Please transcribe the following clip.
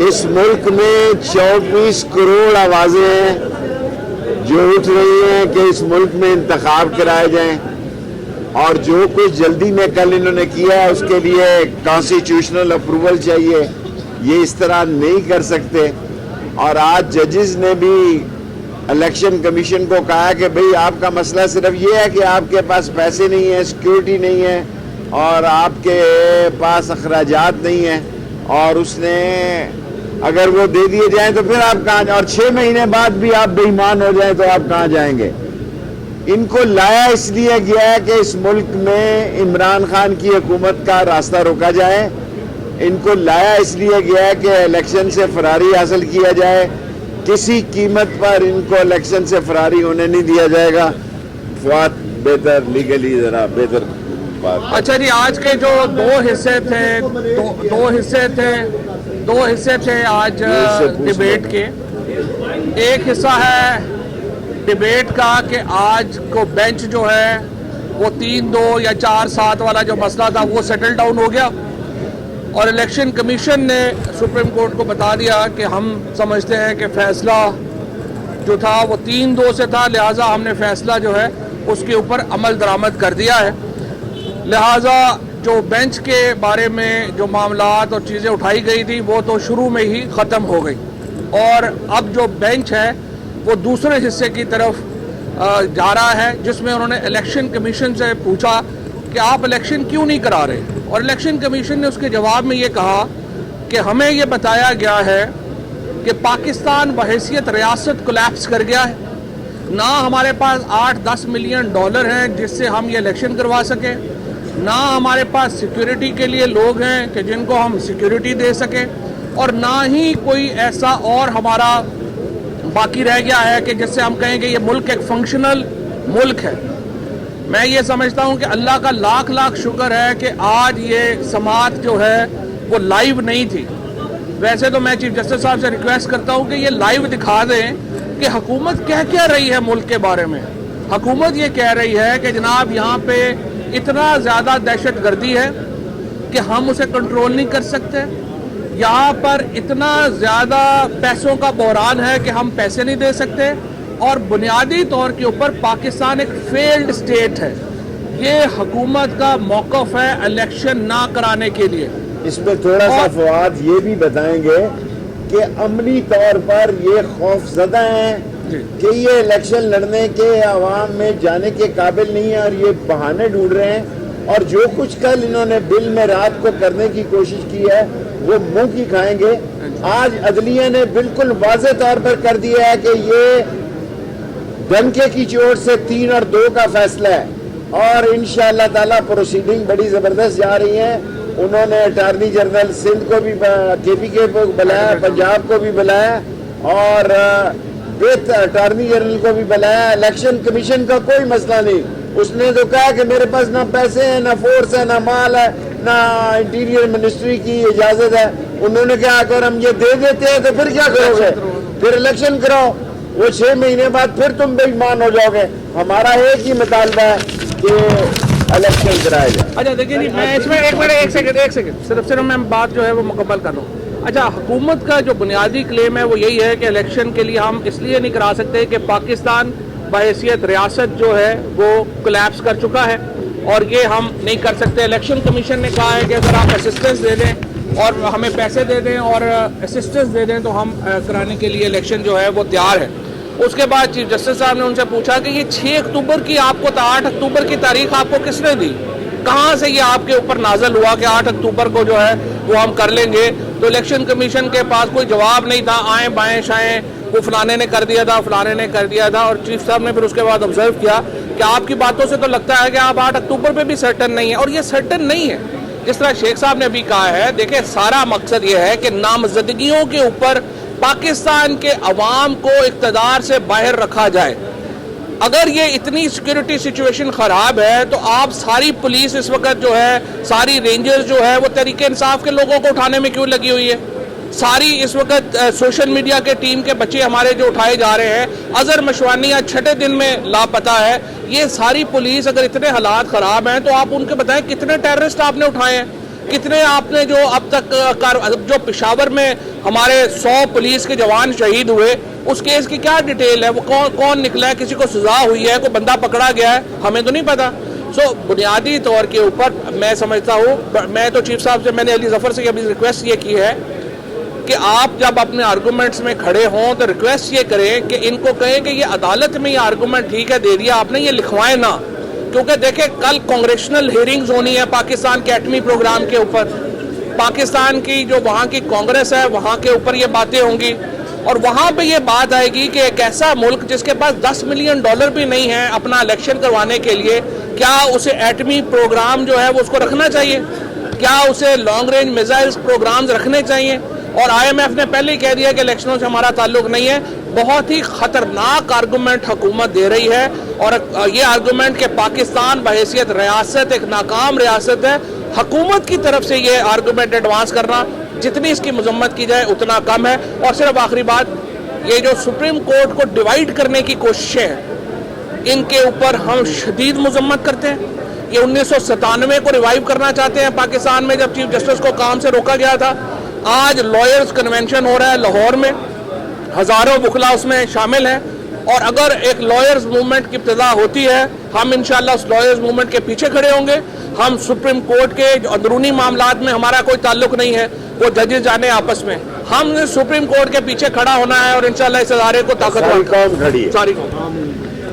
इस मुल्क में 24 करोड़ आवाजें हैं जो उठ रही हैं कि इस मुल्क में इंतखाब कराए जाएं, और जो कुछ जल्दी में कल इन्होंने किया है उसके लिए कॉन्स्टिट्यूशनल अप्रूवल चाहिए। ये इस तरह नहीं कर सकते। और आज जजेस ने भी इलेक्शन कमीशन को कहा कि भाई आपका मसला सिर्फ ये है कि आपके पास पैसे नहीं है, सिक्योरिटी नहीं है और आपके पास अखराजात नहीं है, और उसने अगर वो दे दिए जाएं तो फिर आप कहाँ, और 6 महीने बाद भी आप बेईमान हो जाएं तो आप कहाँ जाएंगे। इनको लाया इसलिए गया है कि इस मुल्क में इमरान खान की हुकूमत का रास्ता रोका जाए। इनको लाया इसलिए गया है कि इलेक्शन से फरारी हासिल किया जाए। किसी कीमत पर इनको इलेक्शन से फरारी होने नहीं दिया जाएगा। फवाद बेहतर लीगली जरा बेहतर बात। अच्छा जी, आज के जो दो हिस्से थे आज डिबेट के। एक हिस्सा है डिबेट का कि आज को बेंच जो है वो 3-2 या 4-7 वाला जो मसला था वो सेटल डाउन हो गया, और इलेक्शन कमीशन ने सुप्रीम कोर्ट को बता दिया कि हम समझते हैं कि फैसला जो था वो 3-2 से था, लिहाजा हमने फैसला जो है उसके ऊपर अमल दरामद कर दिया है। लिहाजा जो बेंच के बारे में जो मामलात और चीज़ें उठाई गई थी वो तो शुरू में ही ख़त्म हो गई, और अब जो बेंच है वो दूसरे हिस्से की तरफ जा रहा है, जिसमें उन्होंने इलेक्शन कमीशन से पूछा कि आप इलेक्शन क्यों नहीं करा रहे, और इलेक्शन कमीशन ने उसके जवाब में ये कहा कि हमें ये बताया गया है कि पाकिस्तान बहैसियत रियासत कोलैप्स कर गया है, ना हमारे पास 8-10 मिलियन डॉलर हैं जिससे हम ये इलेक्शन करवा सकें, ना हमारे पास सिक्योरिटी के लिए लोग हैं कि जिनको हम सिक्योरिटी दे सकें, और ना ही कोई ऐसा और हमारा बाकी रह गया है कि जिससे हम कहें कि ये मुल्क एक फंक्शनल मुल्क है। मैं ये समझता हूँ कि अल्लाह का लाख लाख शुक्र है कि आज ये समाअत जो है वो लाइव नहीं थी। वैसे तो मैं चीफ जस्टिस साहब से रिक्वेस्ट करता हूँ कि ये लाइव दिखा दें कि हुकूमत क्या रही है मुल्क के बारे में। हुकूमत ये कह रही है कि जनाब यहाँ पे इतना ज़्यादा दहशत गर्दी है कि हम उसे कंट्रोल नहीं कर सकते, यहाँ पर इतना ज़्यादा पैसों का बहरान है कि हम पैसे नहीं दे सकते, और बुनियादी तौर के ऊपर पाकिस्तान एक फेल्ड स्टेट है। ये हुकूमत का मौक़िफ़ है इलेक्शन ना कराने के लिए। इसमें थोड़ा सा फवाद ये भी बताएंगे कि अमली तौर पर ये खौफज़दा हैं कि ये इलेक्शन लड़ने के अवाम में जाने के काबिल नहीं है, और ये बहाने ढूंढ रहे हैं, और जो कुछ कल इन्होंने बिल में रात को करने की कोशिश की है वो मुंह की खाएंगे। आज अदलिया ने बिल्कुल वाज़े तौर पर कर दिया है कि ये डंके की चोट से 3 और 2 का फैसला है, और इंशाअल्लाह ताला प्रोसीडिंग बड़ी ज़बरदस्त जा रही है। उन्होंने अटार्नी जनरल सिंध को भी KPK को बुलाया, पंजाब को भी बुलाया, और अटार्नी जनरल को भी बुलाया। इलेक्शन कमीशन का कोई मसला नहीं, उसने तो कहा कि मेरे पास ना पैसे हैं, ना फोर्स है, ना माल है, ना इंटीरियर मिनिस्ट्री की इजाजत है। उन्होंने कहा अगर हम ये दे देते हैं तो फिर क्या करोगे, फिर इलेक्शन कराओ, वो 6 महीने बाद फिर तुम बेईमान हो जाओगे। हमारा एक ही मुतालबा है कि इलेक्शन कराया जाए। अच्छा देखिए जी, मैं इसमें एक सेकंड सिर्फ मैं बात जो है वो मुकम्मल कर लूँ। अच्छा, हुकूमत का जो बुनियादी क्लेम है वो यही है कि इलेक्शन के लिए हम इसलिए नहीं करा सकते कि पाकिस्तान बहैसियत रियासत जो है वो कोलैप्स कर चुका है, और ये हम नहीं कर सकते। इलेक्शन कमीशन ने कहा है कि अगर आप असिस्टेंस दे दें और हमें पैसे दे दें और असिस्टेंस दे दें तो हम कराने के लिए इलेक्शन जो है वो तैयार है। उसके बाद चीफ जस्टिस साहब ने उनसे पूछा कि ये 6 अक्टूबर की आपको 8 अक्टूबर की तारीख आपको किसने दी, कहाँ से ये आपके ऊपर नाजल हुआ कि 8 अक्टूबर को जो है वो हम कर लेंगे। तो इलेक्शन कमीशन के पास कोई जवाब नहीं था, आए बाएं शाएं वो फलाने ने कर दिया था, फलाने ने कर दिया था। और चीफ साहब ने फिर उसके बाद ऑब्जर्व किया कि आपकी बातों से तो लगता है कि आप 8 अक्टूबर पे भी सर्टन नहीं है, और ये सर्टन नहीं है। जिस तरह शेख साहब ने भी कहा है, देखिए सारा मकसद ये है कि नामजदगियों के ऊपर पाकिस्तान के अवाम को इक़्तिदार से बाहर रखा जाए। अगर ये इतनी सिक्योरिटी सिचुएशन ख़राब है तो आप सारी पुलिस इस वक्त जो है, सारी रेंजर्स जो है वो तहरीके इंसाफ के लोगों को उठाने में क्यों लगी हुई है? सारी इस वक्त सोशल मीडिया के टीम के बच्चे हमारे जो उठाए जा रहे हैं, अजहर मशवानी आज 6ठे दिन में लापता है। ये सारी पुलिस, अगर इतने हालात ख़राब हैं तो आप उनके बताएं कितने टेररिस्ट आपने उठाए हैं। کتنے آپ نے جو اب تک جو پشاور میں ہمارے 100 پولیس کے جوان شہید ہوئے اس کیس کی کیا ڈیٹیل ہے, وہ کون نکلا ہے, کسی کو سزا ہوئی ہے, کوئی بندہ پکڑا گیا ہے, ہمیں تو نہیں پتا. سو بنیادی طور کے اوپر میں سمجھتا ہوں, میں تو چیف صاحب سے میں نے علی ظفر سے ابھی ریکویسٹ یہ کی ہے کہ آپ جب اپنے آرگومنٹس میں کھڑے ہوں تو ریکویسٹ یہ کریں کہ ان کو کہیں کہ یہ عدالت میں یہ آرگومنٹ ٹھیک ہے دے دیا آپ نے, یہ لکھوائیں نہ, کیونکہ دیکھیں کل کانگریشنل ہیئرنگز ہونی ہے پاکستان کے ایٹمی پروگرام کے اوپر, پاکستان کی جو وہاں کی کانگریس ہے وہاں کے اوپر یہ باتیں ہوں گی, اور وہاں پہ یہ بات آئے گی کہ ایک ایسا ملک جس کے پاس $10 ملین بھی نہیں ہے اپنا الیکشن کروانے کے لیے, کیا اسے ایٹمی پروگرام جو ہے وہ اس کو رکھنا چاہیے, کیا اسے لانگ رینج میزائلز پروگرامز رکھنے چاہیے. اور IMF نے پہلے ہی کہہ دیا کہ الیکشنوں سے ہمارا تعلق نہیں ہے. بہت ہی خطرناک آرگومنٹ حکومت دے رہی ہے, اور یہ آرگومنٹ کہ پاکستان بحیثیت ریاست ایک ناکام ریاست ہے, حکومت کی طرف سے یہ آرگومنٹ ایڈوانس کرنا جتنی اس کی مذمت کی جائے اتنا کم ہے. اور صرف آخری بات, یہ جو سپریم کورٹ کو ڈیوائیڈ کرنے کی کوششیں ہیں ان کے اوپر ہم شدید مذمت کرتے ہیں. یہ 1997 کو ریوائیو کرنا چاہتے ہیں پاکستان میں جب چیف جسٹس کو کام سے روکا گیا تھا. آج لائرز کنونشن ہو رہا ہے لاہور میں, ہزاروں وکلا اس میں شامل ہیں, اور اگر ایک لائرز موومنٹ کی ابتدا ہوتی ہے ہم انشاءاللہ اس لائرز موومنٹ کے پیچھے کھڑے ہوں گے. ہم سپریم کورٹ کے جو اندرونی معاملات میں ہمارا کوئی تعلق نہیں ہے, وہ ججز جانے آپس میں, ہم نے سپریم کورٹ کے پیچھے کھڑا ہونا ہے اور انشاءاللہ اس ادارے کو طاقتور ساری قوم کھڑی ہے. ساری قوم